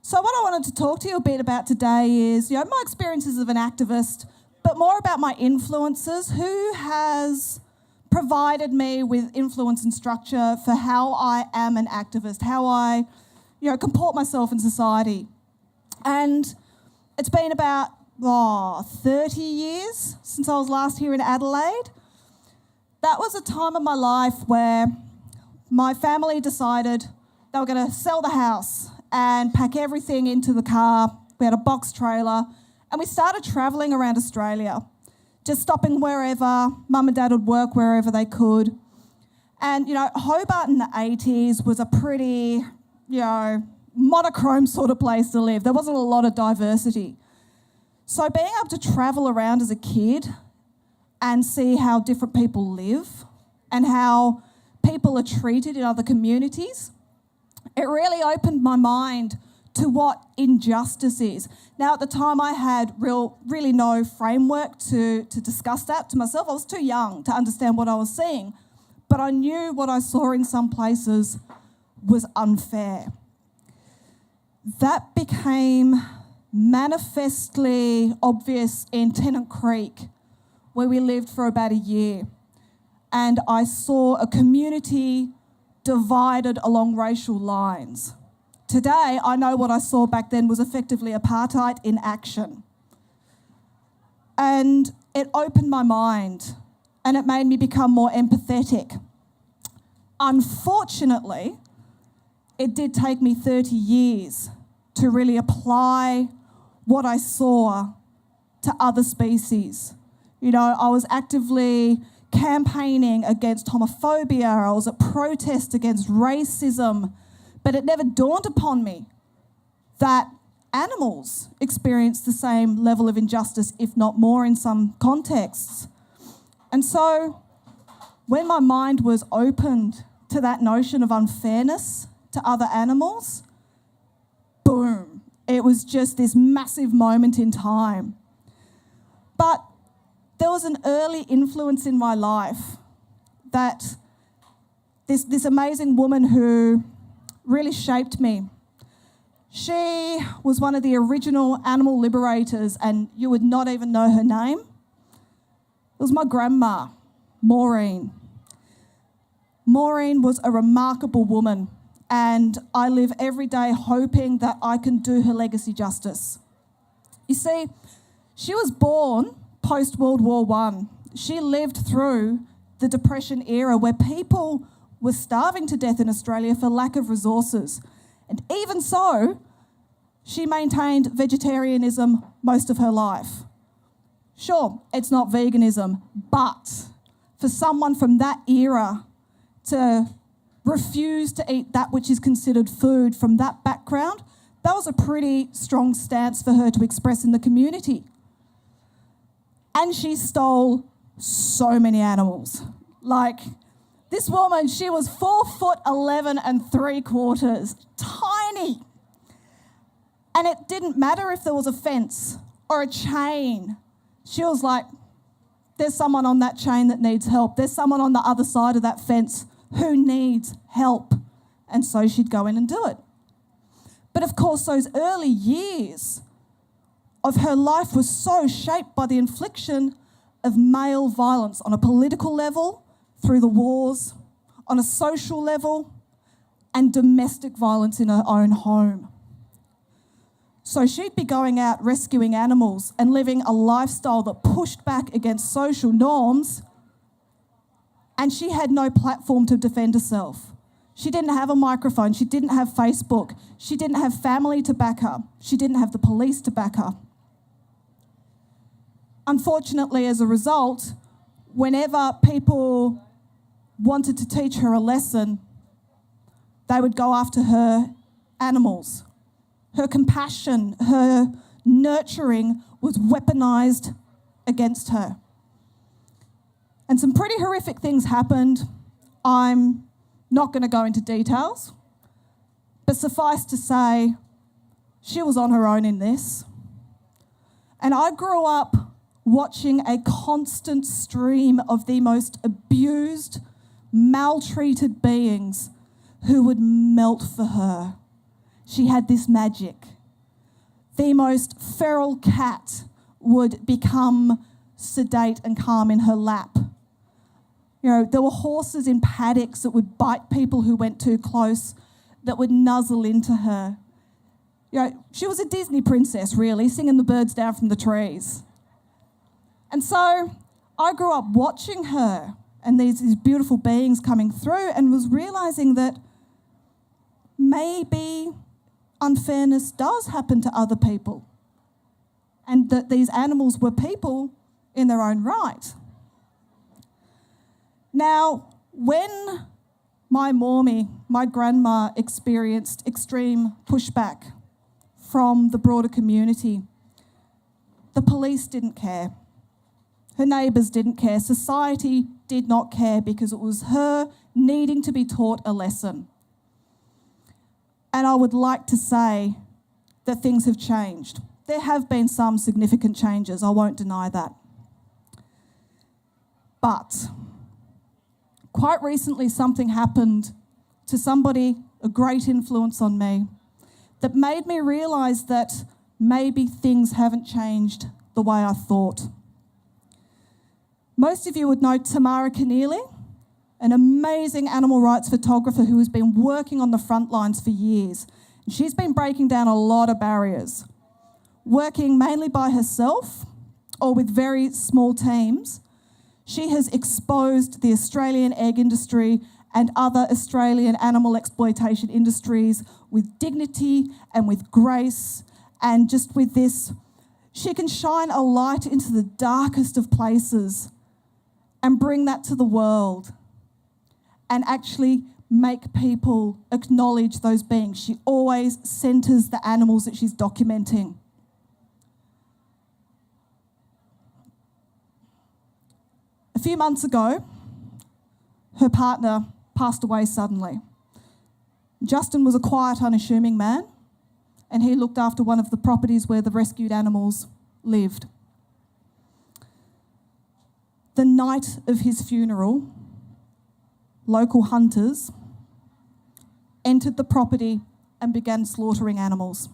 So what I wanted to talk to you a bit about today is, my experiences of an activist, but more about my influences. Who has provided me with influence and structure for how I am an activist, how I, comport myself in society. And it's been about 30 years since I was last here in Adelaide. That was a time of my life where my family decided they were going to sell the house and pack everything into the car. We had a box trailer and we started travelling around Australia, just stopping wherever. Mum and Dad would work wherever they could. And, Hobart in the 80s was a pretty, monochrome sort of place to live. There wasn't a lot of diversity. So being able to travel around as a kid and see how different people live and how people are treated in other communities, it really opened my mind to what injustice is. Now, at the time, I had really no framework to discuss that to myself. I was too young to understand what I was seeing, but I knew what I saw in some places was unfair. That became manifestly obvious in Tennant Creek, where we lived for about a year. And I saw a community divided along racial lines. Today, I know what I saw back then was effectively apartheid in action. And it opened my mind and it made me become more empathetic. Unfortunately, it did take me 30 years to really apply what I saw to other species. I was actively campaigning against homophobia. I was at protest against racism. But it never dawned upon me that animals experience the same level of injustice, if not more in some contexts. And so when my mind was opened to that notion of unfairness to other animals, boom, it was just this massive moment in time. But there was an early influence in my life that this amazing woman who really shaped me. She was one of the original animal liberators, and you would not even know her name. It was my grandma, Maureen. Maureen was a remarkable woman, and I live every day hoping that I can do her legacy justice. You see, she was born post-World War I. She lived through the Depression era where people were starving to death in Australia for lack of resources. And even so, she maintained vegetarianism most of her life. Sure, it's not veganism, but for someone from that era to refuse to eat that which is considered food from that background, that was a pretty strong stance for her to express in the community. And she stole so many animals. This woman, she was 4'11" 3/4, tiny. And it didn't matter if there was a fence or a chain. She was like, there's someone on that chain that needs help. There's someone on the other side of that fence who needs help. And so she'd go in and do it. But of course, those early years of her life was so shaped by the infliction of male violence on a political level, through the wars, on a social level, and domestic violence in her own home. So she'd be going out rescuing animals and living a lifestyle that pushed back against social norms, and she had no platform to defend herself. She didn't have a microphone. She didn't have Facebook. She didn't have family to back her. She didn't have the police to back her. Unfortunately, as a result, whenever people wanted to teach her a lesson, they would go after her animals. Her compassion, her nurturing was weaponized against her. And some pretty horrific things happened. I'm not going to go into details, but suffice to say, she was on her own in this. And I grew up watching a constant stream of the most abused, maltreated beings who would melt for her. She had this magic. the most feral cat would become sedate and calm in her lap. You know, there were horses in paddocks that would bite people who went too close, that would nuzzle into her. You know, she was a Disney princess, really, singing the birds down from the trees. And so I grew up watching her and these beautiful beings coming through, and was realising that maybe unfairness does happen to other people, and that these animals were people in their own right. Now, when my Mormy, my grandma, experienced extreme pushback from the broader community, the police didn't care. Her neighbours didn't care. Society did not care, because it was her needing to be taught a lesson. And I would like to say that things have changed. There have been some significant changes, I won't deny that. But quite recently, something happened to somebody, a great influence on me, that made me realise that maybe things haven't changed the way I thought. Most of you would know Tamara Keneally, an amazing animal rights photographer who has been working on the front lines for years. She's been breaking down a lot of barriers, working mainly by herself or with very small teams. She has exposed the Australian egg industry and other Australian animal exploitation industries with dignity and with grace, and just with this, she can shine a light into the darkest of places and bring that to the world and actually make people acknowledge those beings. She always centres the animals that she's documenting. A few months ago, her partner passed away suddenly. Justin was a quiet, unassuming man, and he looked after one of the properties where the rescued animals lived. The night of his funeral, local hunters entered the property and began slaughtering animals,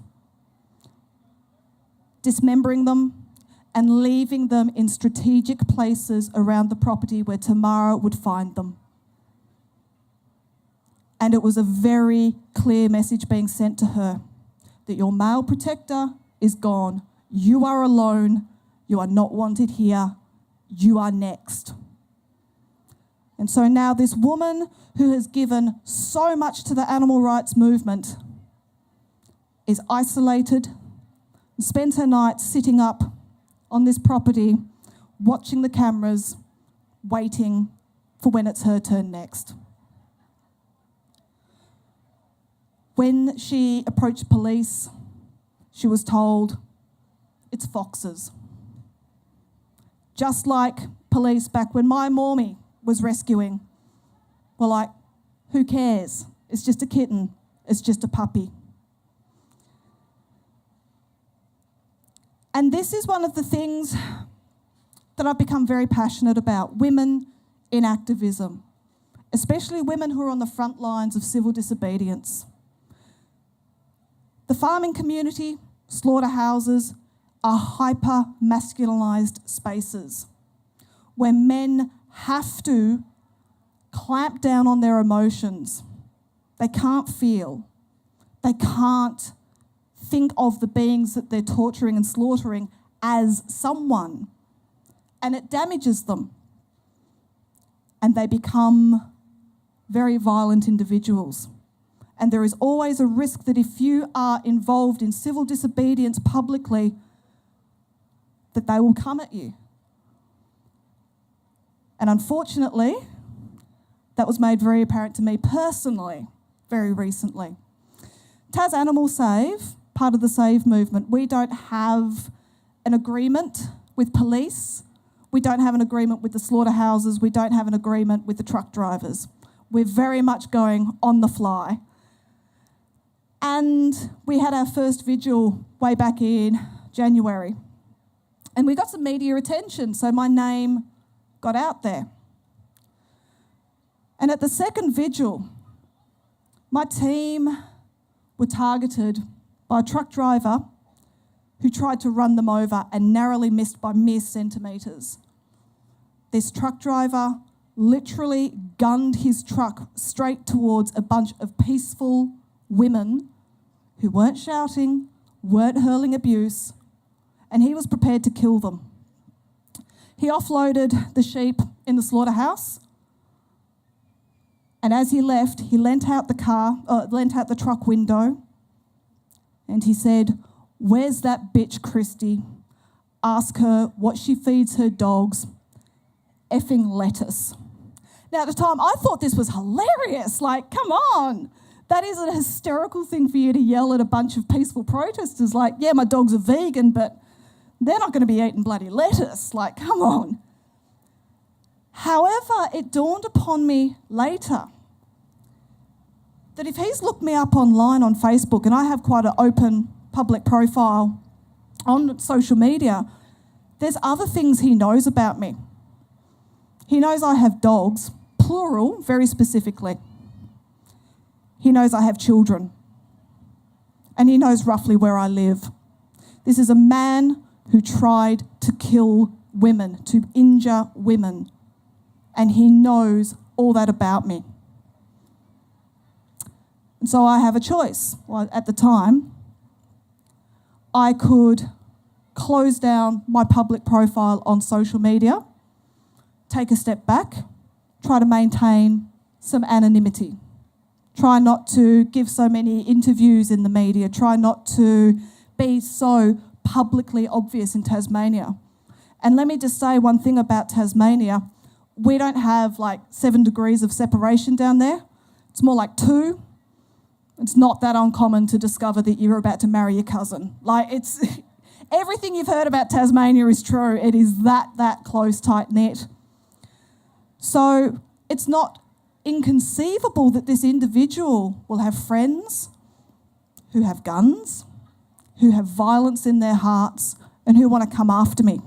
dismembering them and leaving them in strategic places around the property where Tamara would find them. And it was a very clear message being sent to her that your male protector is gone. You are alone. You are not wanted here. You are next. And so now this woman who has given so much to the animal rights movement is isolated and spends her nights sitting up on this property, watching the cameras, waiting for when it's her turn next. When she approached police, she was told, it's foxes. Just like police back when my Mormy was rescuing were like, who cares? It's just a kitten. It's just a puppy. And this is one of the things that I've become very passionate about, women in activism, especially women who are on the front lines of civil disobedience. The farming community, slaughterhouses, are hyper-masculinized spaces where men have to clamp down on their emotions. They can't feel. They can't think of the beings that they're torturing and slaughtering as someone. And it damages them. And they become very violent individuals. And there is always a risk that if you are involved in civil disobedience publicly, that they will come at you. And unfortunately, that was made very apparent to me personally very recently. Tas Animal Save, part of the Save movement, we don't have an agreement with police. We don't have an agreement with the slaughterhouses. We don't have an agreement with the truck drivers. We're very much going on the fly. And we had our first vigil way back in January. And we got some media attention, so my name got out there. And at the second vigil, my team were targeted by a truck driver who tried to run them over and narrowly missed by mere centimetres. This truck driver literally gunned his truck straight towards a bunch of peaceful women who weren't shouting, weren't hurling abuse, and he was prepared to kill them. He offloaded the sheep in the slaughterhouse, and as he left, he leant out the truck window, and he said, "Where's that bitch Kirsty? Ask her what she feeds her dogs. Effing lettuce." Now, at the time, I thought this was hilarious. Like, come on. That is a hysterical thing for you to yell at a bunch of peaceful protesters. Like, yeah, my dogs are vegan, but they're not going to be eating bloody lettuce. Like, come on. However, it dawned upon me later that if he's looked me up online on Facebook, and I have quite an open public profile on social media, there's other things he knows about me. He knows I have dogs, plural, very specifically. He knows I have children. And he knows roughly where I live. This is a man who tried to kill women, to injure women. And he knows all that about me. And so I have a choice. Well, at the time, I could close down my public profile on social media, take a step back, try to maintain some anonymity, try not to give so many interviews in the media, try not to be so publicly obvious in Tasmania. And let me just say one thing about Tasmania. We don't have like 7 degrees of separation down there. It's more like 2. It's not that uncommon to discover that you're about to marry your cousin. Like, it's everything you've heard about Tasmania is true. It is that close, tight-knit. So it's not inconceivable that this individual will have friends who have guns, who have violence in their hearts, and who want to come after me.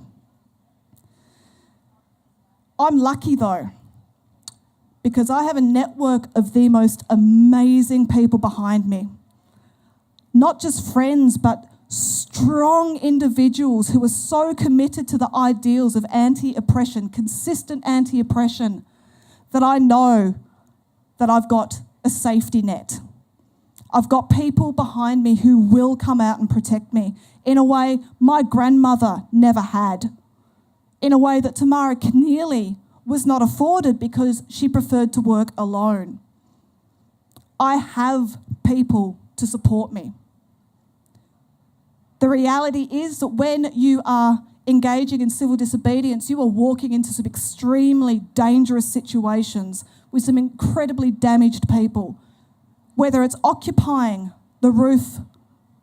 I'm lucky though, because I have a network of the most amazing people behind me. Not just friends, but strong individuals who are so committed to the ideals of anti-oppression, consistent anti-oppression, that I know that I've got a safety net. I've got people behind me who will come out and protect me in a way my grandmother never had, in a way that Tamara Keneally was not afforded because she preferred to work alone. I have people to support me. The reality is that when you are engaging in civil disobedience, you are walking into some extremely dangerous situations with some incredibly damaged people, whether it's occupying the roof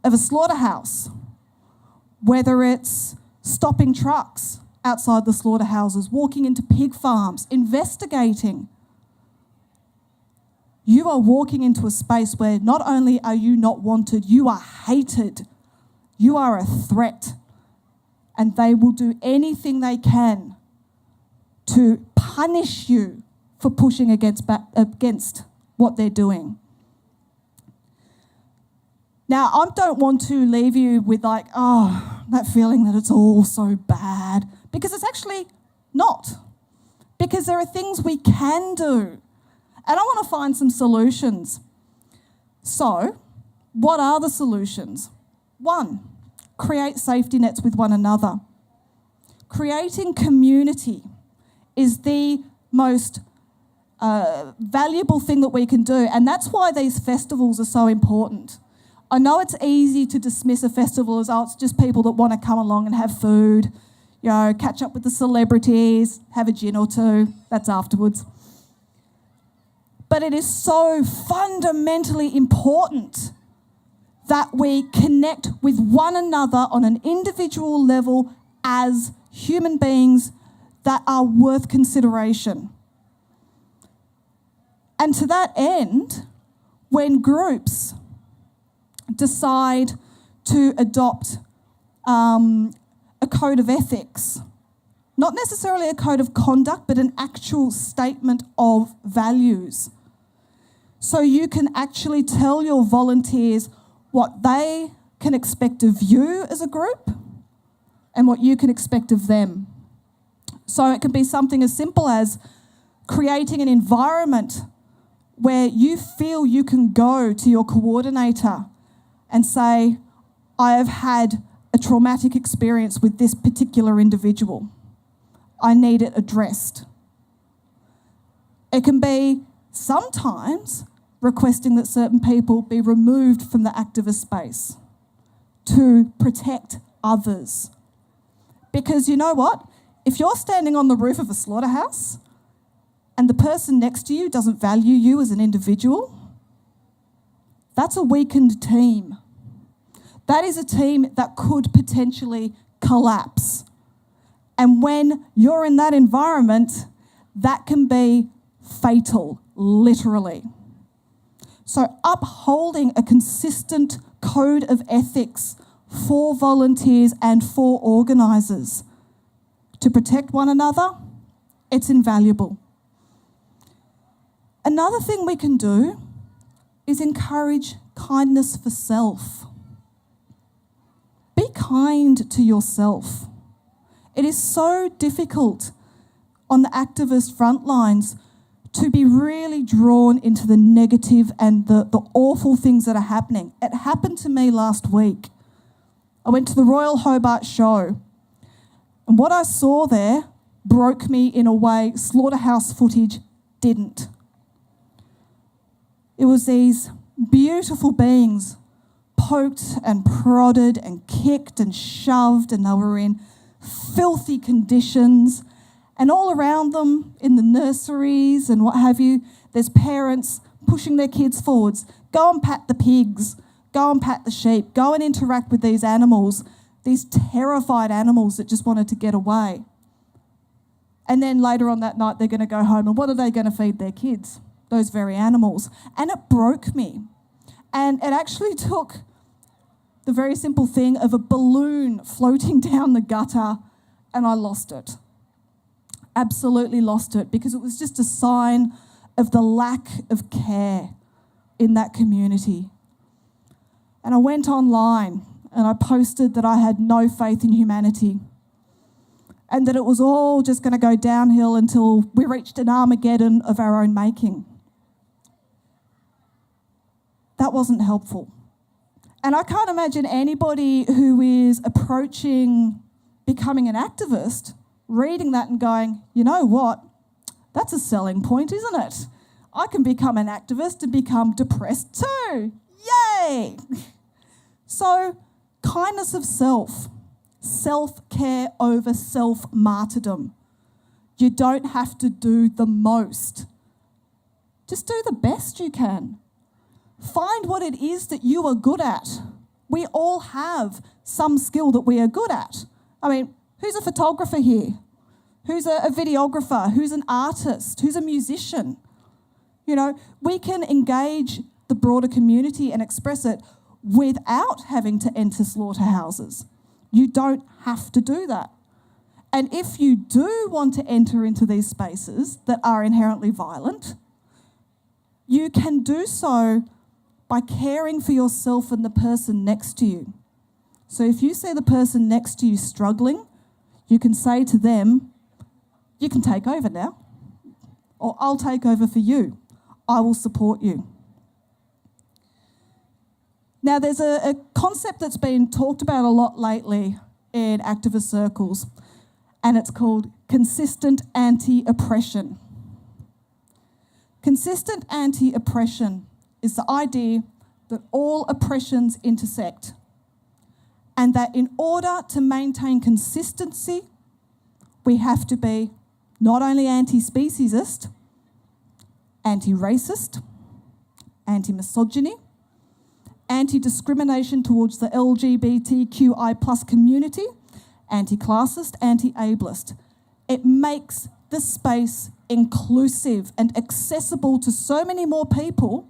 of a slaughterhouse, whether it's stopping trucks outside the slaughterhouses, walking into pig farms, investigating. You are walking into a space where not only are you not wanted, you are hated. You are a threat. And they will do anything they can to punish you for pushing against what they're doing. Now, I don't want to leave you with like, oh, that feeling that it's all so bad, because it's actually not. Because there are things we can do. And I want to find some solutions. So, what are the solutions? 1, create safety nets with one another. Creating community is the most valuable thing that we can do, and that's why these festivals are so important. I know it's easy to dismiss a festival as, oh, it's just people that want to come along and have food, you know, catch up with the celebrities, have a gin or 2, that's afterwards. But it is so fundamentally important that we connect with one another on an individual level as human beings that are worth consideration. And to that end, when groups decide to adopt a code of ethics, not necessarily a code of conduct, but an actual statement of values. So you can actually tell your volunteers what they can expect of you as a group and what you can expect of them. So it can be something as simple as creating an environment where you feel you can go to your coordinator and say, I have had a traumatic experience with this particular individual. I need it addressed. It can be sometimes requesting that certain people be removed from the activist space to protect others. Because you know what? If you're standing on the roof of a slaughterhouse and the person next to you doesn't value you as an individual, that's a weakened team. That is a team that could potentially collapse. And when you're in that environment, that can be fatal, literally. So upholding a consistent code of ethics for volunteers and for organisers to protect one another, it's invaluable. Another thing we can do is encourage kindness for self. Be kind to yourself. It is so difficult on the activist front lines to be really drawn into the negative and the awful things that are happening. It happened to me last week. I went to the Royal Hobart Show, and what I saw there broke me in a way slaughterhouse footage didn't. It was these beautiful beings poked and prodded and kicked and shoved, and they were in filthy conditions. And all around them in the nurseries and what have you, there's parents pushing their kids forwards. Go and pat the pigs. Go and pat the sheep. Go and interact with these animals, these terrified animals that just wanted to get away. And then later on that night, they're going to go home, and what are they going to feed their kids? Those very animals. And it broke me. And it actually took the very simple thing of a balloon floating down the gutter, and I lost it. Absolutely lost it, because it was just a sign of the lack of care in that community. And I went online and I posted that I had no faith in humanity and that it was all just going to go downhill until we reached an Armageddon of our own making. That wasn't helpful. And I can't imagine anybody who is approaching becoming an activist reading that and going, you know what, that's a selling point, isn't it? I can become an activist and become depressed too. Yay! So, kindness of self, self-care over self-martyrdom. You don't have to do the most. Just do the best you can. Find what it is that you are good at. We all have some skill that we are good at. I mean, who's a photographer here? Who's a videographer? Who's an artist? Who's a musician? You know, we can engage the broader community and express it without having to enter slaughterhouses. You don't have to do that. And if you do want to enter into these spaces that are inherently violent, you can do so by caring for yourself and the person next to you. So if you see the person next to you struggling, you can say to them, you can take over now, or I'll take over for you. I will support you. Now, there's a concept that's been talked about a lot lately in activist circles, and it's called consistent anti-oppression. Consistent anti-oppression is the idea that all oppressions intersect, and that in order to maintain consistency, we have to be not only anti-speciesist, anti-racist, anti-misogyny, anti-discrimination towards the LGBTQI+ community, anti-classist, anti-ableist. It makes the space inclusive and accessible to so many more people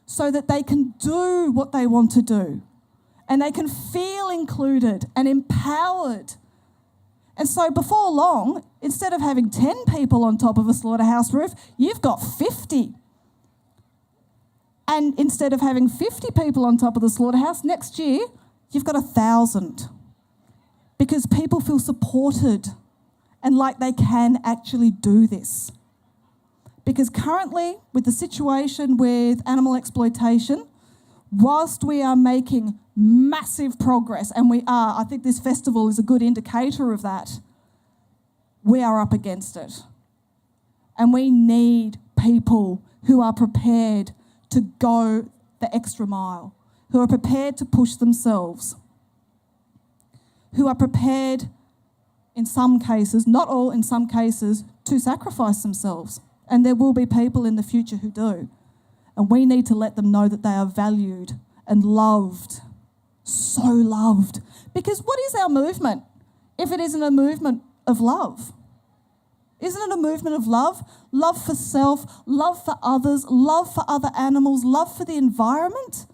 so that they can do what they want to do and they can feel included and empowered. And so before long, instead of having 10 people on top of a slaughterhouse roof, you've got 50. And instead of having 50 people on top of the slaughterhouse, next year you've got 1,000. Because people feel supported and like they can actually do this. Because currently, with the situation with animal exploitation, whilst we are making massive progress, and we are, I think this festival is a good indicator of that, we are up against it. And we need people who are prepared to go the extra mile, who are prepared to push themselves, who are prepared, in some cases, not all, in some cases, to sacrifice themselves. And there will be people in the future who do. And we need to let them know that they are valued and loved, so loved. Because what is our movement if it isn't a movement of love? Isn't it a movement of love? Love for self, love for others, love for other animals, love for the environment.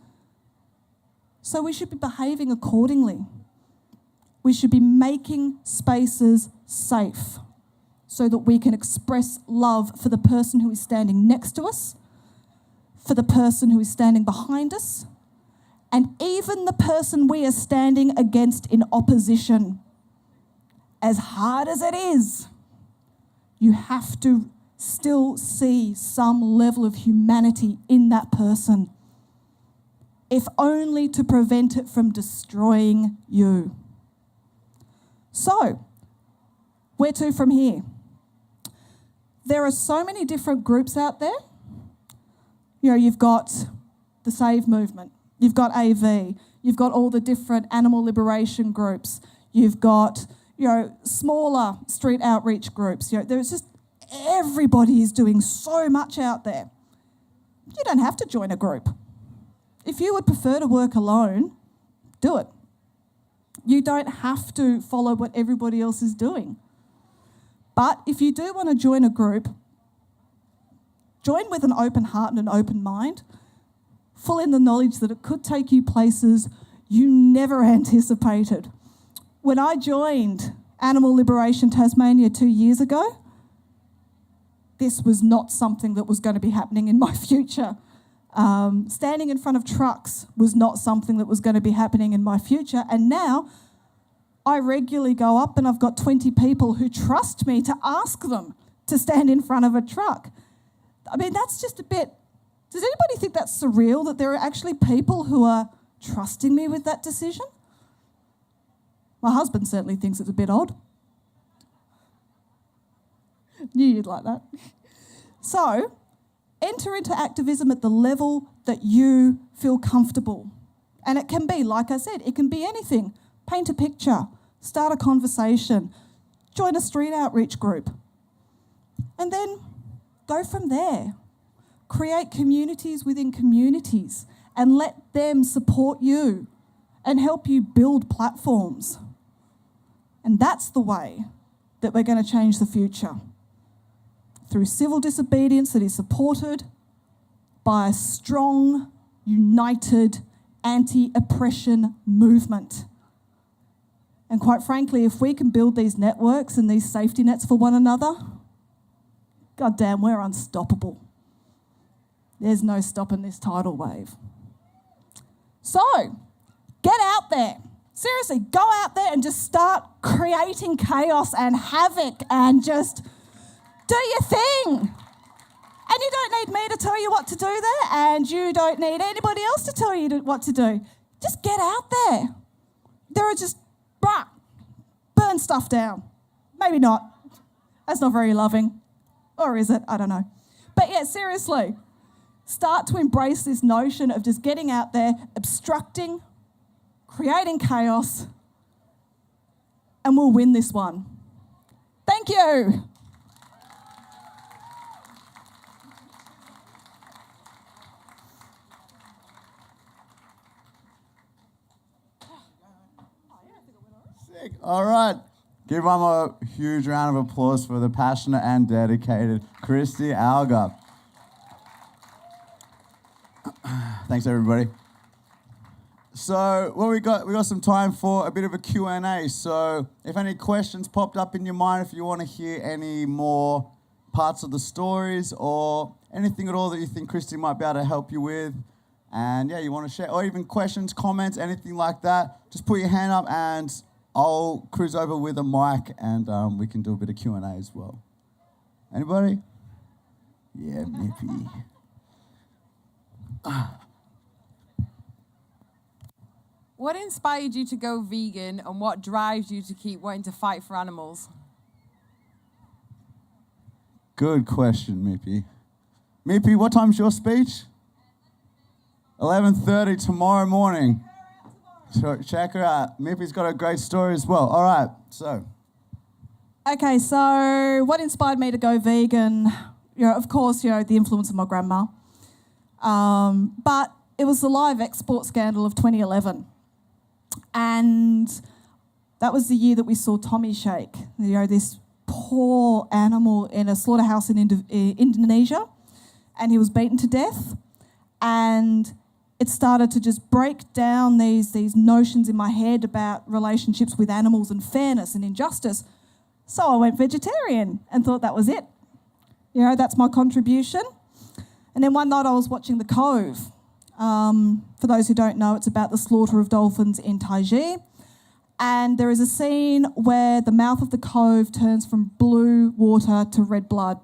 So we should be behaving accordingly. We should be making spaces safe so that we can express love for the person who is standing next to us, for the person who is standing behind us, and even the person we are standing against in opposition. As hard as it is, you have to still see some level of humanity in that person, if only to prevent it from destroying you. So, where to from here? There are so many different groups out there. You know, you've got the Save movement, you've got AV, you've got all the different animal liberation groups, you've got, you know, smaller street outreach groups. You know, there's just, everybody is doing so much out there. You don't have to join a group. If you would prefer to work alone, do it. You don't have to follow what everybody else is doing. But if you do want to join a group, join with an open heart and an open mind, full in the knowledge that it could take you places you never anticipated. When I joined Animal Liberation Tasmania 2 years ago, this was not something that was going to be happening in my future. Standing in front of trucks was not something that was going to be happening in my future. And now I regularly go up and I've got 20 people who trust me to ask them to stand in front of a truck. I mean, that's just a bit... Does anybody think that's surreal, that there are actually people who are trusting me with that decision? My husband certainly thinks it's a bit odd. Knew you'd like that. So, enter into activism at the level that you feel comfortable. And it can be, like I said, it can be anything. Paint a picture, start a conversation, join a street outreach group, and then go from there. Create communities within communities and let them support you and help you build platforms. And that's the way that we're going to change the future. Through civil disobedience that is supported by a strong, united, anti-oppression movement. And quite frankly, if we can build these networks and these safety nets for one another, goddamn, we're unstoppable. There's no stopping this tidal wave. So, get out there. Seriously, go out there and just start creating chaos and havoc and just do your thing. And you don't need me to tell you what to do there, and you don't need anybody else to tell you what to do. Just get out there. There are just, burn stuff down. Maybe not. That's not very loving. Or is it? I don't know. But yeah, seriously, start to embrace this notion of just getting out there, obstructing, creating chaos, and we'll win this one. Thank you. Sick. All right. Give them a huge round of applause for the passionate and dedicated Kirsty Alger. Thanks, everybody. So, well, we got some time for a bit of a Q&A. So, if any questions popped up in your mind, if you want to hear any more parts of the stories or anything at all that you think Kirsty might be able to help you with, And yeah, you want to share, or even questions, comments, anything like that, just put your hand up and I'll cruise over with a mic and we can do a bit of Q&A as well. Anybody? Yeah, maybe. What inspired you to go vegan and what drives you to keep wanting to fight for animals? Good question, Mippy. Mippy, what time's your speech? 11:30 tomorrow morning. So check her out. Mippy's got a great story as well. All right, so. Okay, so what inspired me to go vegan? Of course, the influence of my grandma. But it was the live export scandal of 2011. And that was the year that we saw Tommy shake, this poor animal in a slaughterhouse in Indonesia. And he was beaten to death. And it started to just break down these notions in my head about relationships with animals and fairness and injustice. So I went vegetarian and thought that was it. That's my contribution. And then one night I was watching The Cove. For those who don't know, it's about the slaughter of dolphins in Taiji. And there is a scene where the mouth of the cove turns from blue water to red blood.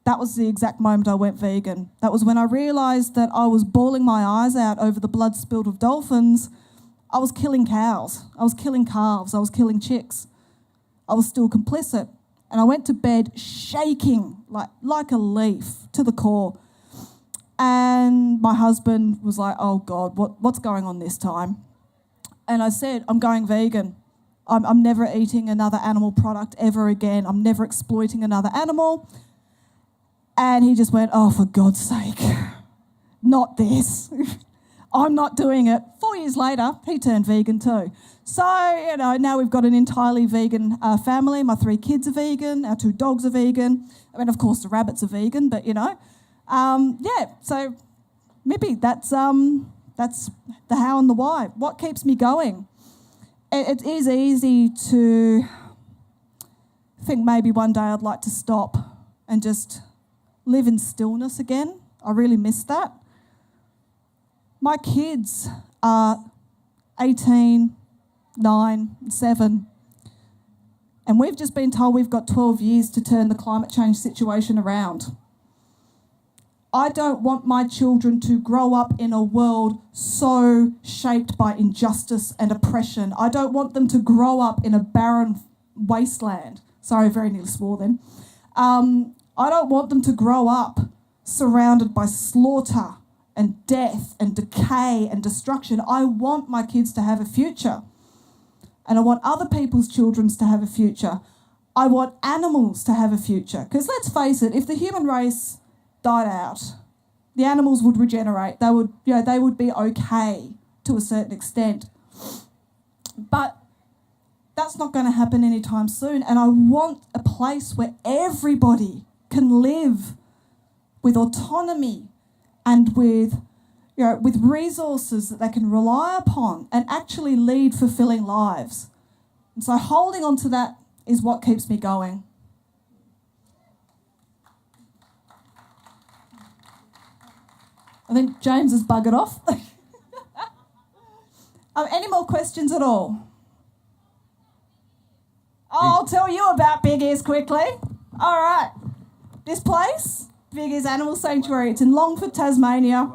That was the exact moment I went vegan. That was when I realised that I was bawling my eyes out over the blood spilled of dolphins. I was killing cows. I was killing calves. I was killing chicks. I was still complicit. And I went to bed shaking like a leaf to the core. And my husband was like, oh God, what's going on this time? And I said, I'm going vegan. I'm never eating another animal product ever again. I'm never exploiting another animal. And he just went, oh, for God's sake, not this. I'm not doing it. 4 years later, he turned vegan too. So, now we've got an entirely vegan family. My 3 kids are vegan. Our 2 dogs are vegan. I mean, of course, the rabbits are vegan, but, so maybe that's the how and the why. What keeps me going? It is easy to think maybe one day I'd like to stop and just live in stillness again. I really miss that. My kids are 18, 9, 7, and we've just been told we've got 12 years to turn the climate change situation around. I don't want my children to grow up in a world so shaped by injustice and oppression. I don't want them to grow up in a barren wasteland. Sorry, very nearly swore then. I don't want them to grow up surrounded by slaughter and death and decay and destruction. I want my kids to have a future. And I want other people's children to have a future. I want animals to have a future. Because let's face it, if the human race died out, the animals would regenerate. They would be okay to a certain extent. But that's not going to happen anytime soon. And I want a place where everybody can live with autonomy and with resources that they can rely upon and actually lead fulfilling lives. And so holding on to that is what keeps me going. I think James has buggered off. Any more questions at all? I'll tell you about Big Ears quickly. All right. This place, Big Ears Animal Sanctuary, it's in Longford, Tasmania.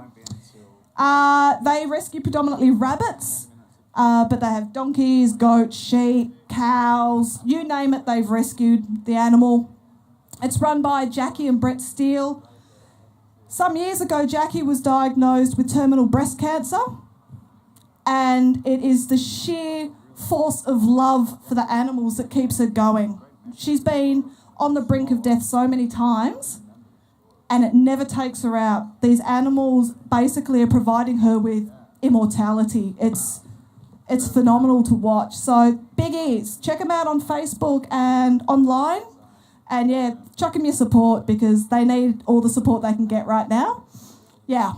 They rescue predominantly rabbits, but they have donkeys, goats, sheep, cows, you name it, they've rescued the animal. It's run by Jackie and Brett Steele. Some years ago, Jackie was diagnosed with terminal breast cancer, and it is the sheer force of love for the animals that keeps her going. She's been on the brink of death so many times, and it never takes her out. These animals basically are providing her with immortality. It's phenomenal to watch. So Big Ears, check them out on Facebook and online. And yeah, chuck them your support because they need all the support they can get right now. Yeah.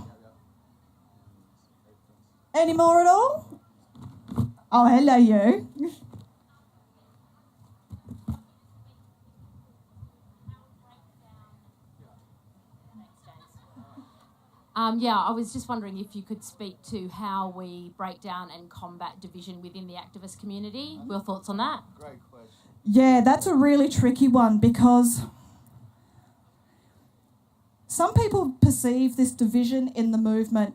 Any more at all? Oh, hello you. Yeah, I was just wondering if you could speak to how we break down and combat division within the activist community. Your thoughts on that? Great question. Yeah, that's a really tricky one because some people perceive this division in the movement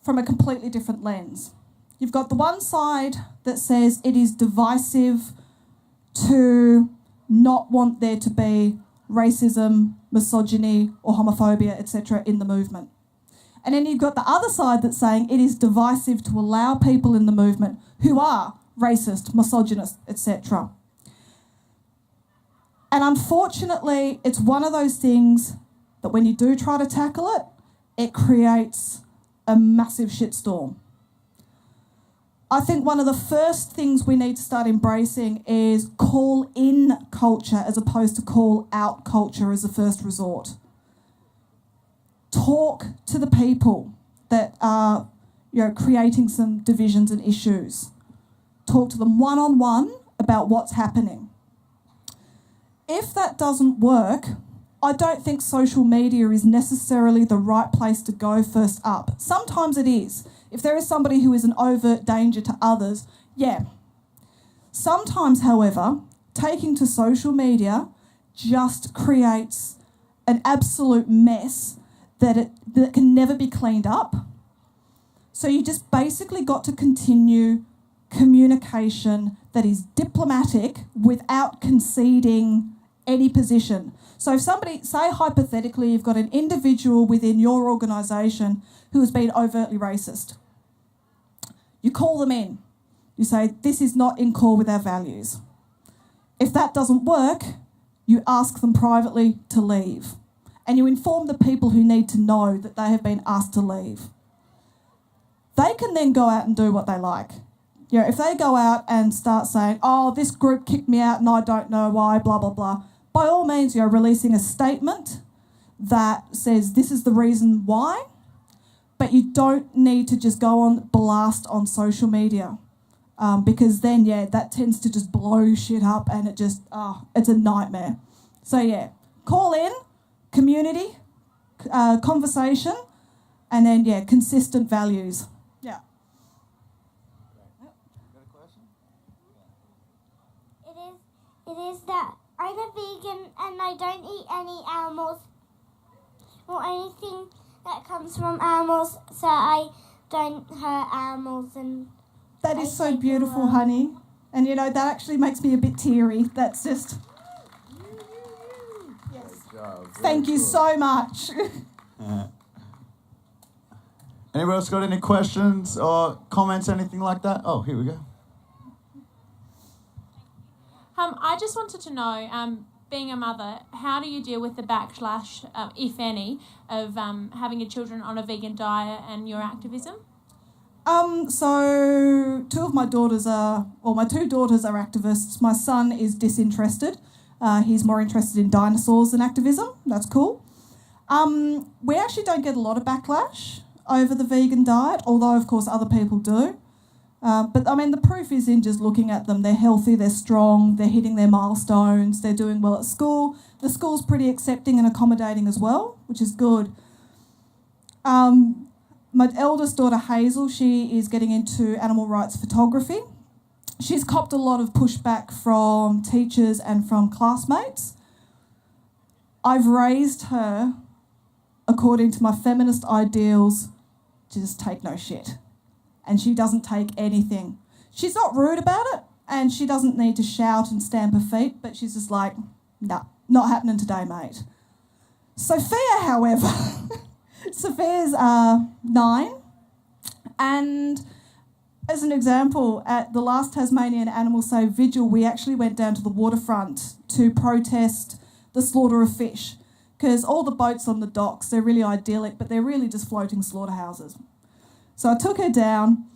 from a completely different lens. You've got the one side that says it is divisive to not want there to be racism, misogyny or homophobia, etc. in the movement. And then you've got the other side that's saying it is divisive to allow people in the movement who are racist, misogynist, etc. And unfortunately, it's one of those things that when you do try to tackle it, it creates a massive shitstorm. I think one of the first things we need to start embracing is call in culture as opposed to call out culture as a first resort. Talk to the people that are, creating some divisions and issues. Talk to them one-on-one about what's happening. If that doesn't work, I don't think social media is necessarily the right place to go first up. Sometimes it is. If there is somebody who is an overt danger to others, yeah. Sometimes, however, taking to social media just creates an absolute mess that can never be cleaned up. So you just basically got to continue communication that is diplomatic without conceding any position. So if somebody, say hypothetically, you've got an individual within your organisation who has been overtly racist, you call them in. You say, this is not in core with our values. If that doesn't work, you ask them privately to leave. And you inform the people who need to know that they have been asked to leave. They can then go out and do what they like. If they go out and start saying, oh, this group kicked me out and I don't know why, blah, blah, blah, by all means, you're releasing a statement that says this is the reason why, but you don't need to just go on blast on social media because then, that tends to just blow shit up and it's a nightmare. So, call in, community, conversation, and then, consistent values. Yeah. It is that I'm a vegan and I don't eat any animals or anything that comes from animals, so I don't hurt animals. And that is so beautiful, honey. And that actually makes me a bit teary. That's just... Yes. Thank you so much. Anyone else got any questions or comments, anything like that? Oh, here we go. I just wanted to know, being a mother, how do you deal with the backlash, if any, of having your children on a vegan diet and your activism? So my two daughters are activists. My son is disinterested. He's more interested in dinosaurs than activism. That's cool. We actually don't get a lot of backlash over the vegan diet, although, of course, other people do. But, the proof is in just looking at them. They're healthy, they're strong, they're hitting their milestones, they're doing well at school. The school's pretty accepting and accommodating as well, which is good. My eldest daughter, Hazel, she is getting into animal rights photography. She's copped a lot of pushback from teachers and from classmates. I've raised her according to my feminist ideals to just take no shit. And she doesn't take anything. She's not rude about it, and she doesn't need to shout and stamp her feet, but she's just like, nah, not happening today, mate. Sophia, however, Sophia's 9, and as an example, at the last Tasmanian Animal Save Vigil, we actually went down to the waterfront to protest the slaughter of fish, because all the boats on the docks, they're really idyllic, but they're really just floating slaughterhouses. So I took her down,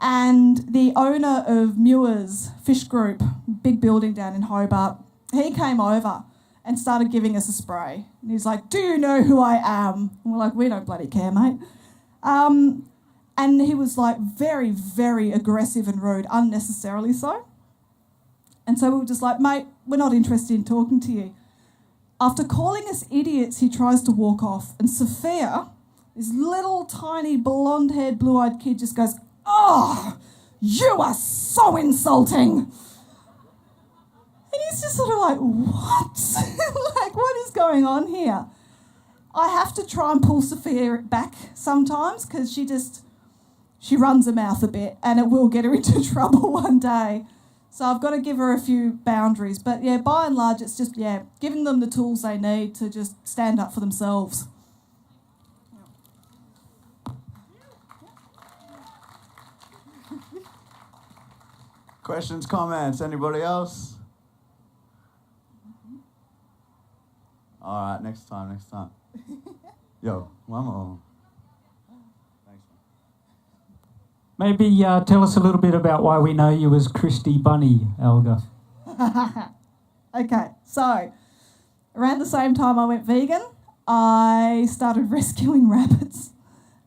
and the owner of Muir's Fish Group, big building down in Hobart, he came over and started giving us a spray. And he's like, do you know who I am? And we're like, we don't bloody care, mate. And he was like very, very aggressive and rude, unnecessarily so. And so we were just like, mate, we're not interested in talking to you. After calling us idiots, he tries to walk off. And Sophia This little tiny blonde-haired, blue-eyed kid just goes, "Oh, you are so insulting." And he's just sort of like, what? Like, what is going on here? I have to try and pull Sophia back sometimes because she runs her mouth a bit and it will get her into trouble one day. So I've got to give her a few boundaries. But yeah, by and large, it's just, giving them the tools they need to just stand up for themselves. Questions, comments, anybody else? All right, next time. Yo, one more. Thanks. Maybe tell us a little bit about why we know you as Kirsty Bunny, Alger. Okay, so around the same time I went vegan, I started rescuing rabbits,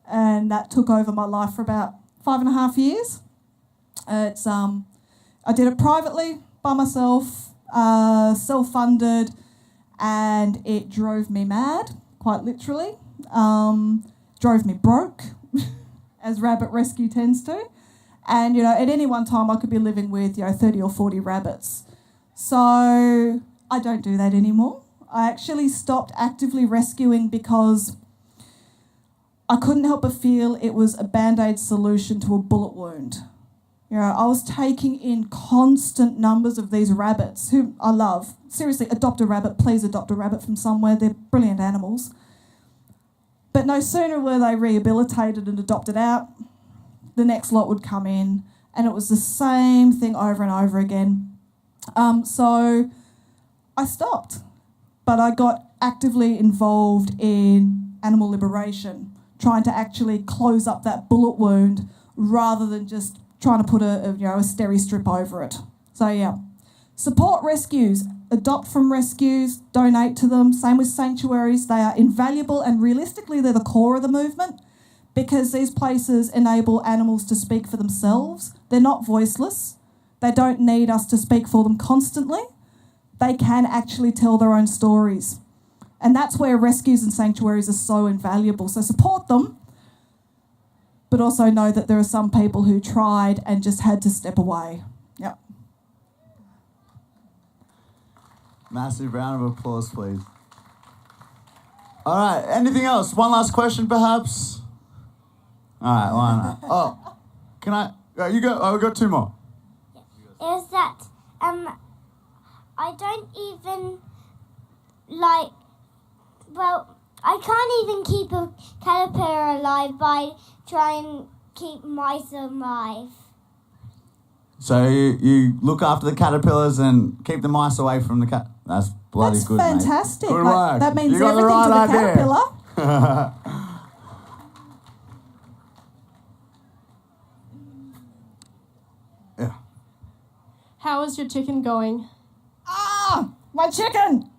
and that took over my life for about 5.5 years. I did it privately, by myself, self-funded, and it drove me mad, quite literally. Drove me broke, as rabbit rescue tends to. And, at any one time I could be living with, 30 or 40 rabbits. So I don't do that anymore. I actually stopped actively rescuing because I couldn't help but feel it was a Band-Aid solution to a bullet wound. I was taking in constant numbers of these rabbits, who I love. Seriously, adopt a rabbit. Please adopt a rabbit from somewhere. They're brilliant animals. But no sooner were they rehabilitated and adopted out, the next lot would come in, and it was the same thing over and over again. So I stopped, but I got actively involved in animal liberation, trying to actually close up that bullet wound rather than just trying to put a steri strip over it. So yeah, support rescues, adopt from rescues, donate to them. Same with sanctuaries. They are invaluable, and realistically they're the core of the movement because these places enable animals to speak for themselves. They're not voiceless. They don't need us to speak for them constantly. They can actually tell their own stories. And that's where rescues and sanctuaries are so invaluable. So support them, but also know that there are some people who tried and just had to step away. Yep. Massive round of applause, please. All right, anything else? One last question, perhaps? All right, one. Oh, can I? You go. Oh, we got two more. Is that I don't even I can't even keep a caterpillar alive by trying to keep mice alive. So you look after the caterpillars and keep the mice away from the cat. That's bloody good, That's fantastic. Mate. Good work. That means you got everything the right to the idea. caterpillar. Yeah. How is your chicken going? My chicken.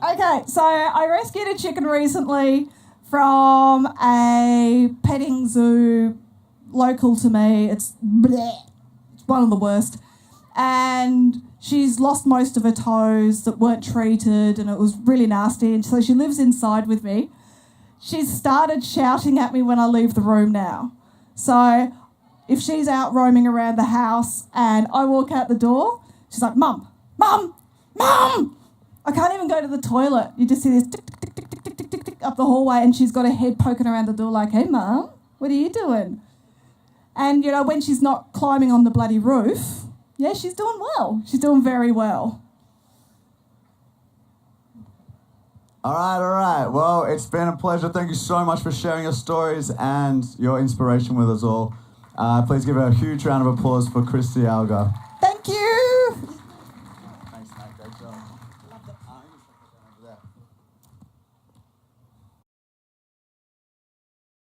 Okay, so I rescued a chicken recently from a petting zoo local to me. It's one of the worst. And she's lost most of her toes that weren't treated, and it was really nasty. And so she lives inside with me. She's started shouting at me when I leave the room now. So if she's out roaming around the house and I walk out the door, she's like, "Mum, Mum, Mum!" I can't even go to the toilet. You just see this tick, tick, tick, tick, tick, tick, tick, tick up the hallway, and she's got her head poking around the door like, "Hey, Mum, what are you doing?" And, when she's not climbing on the bloody roof, yeah, she's doing well. She's doing very well. All right. Well, it's been a pleasure. Thank you so much for sharing your stories and your inspiration with us all. Please give her a huge round of applause for Kirsty Alger.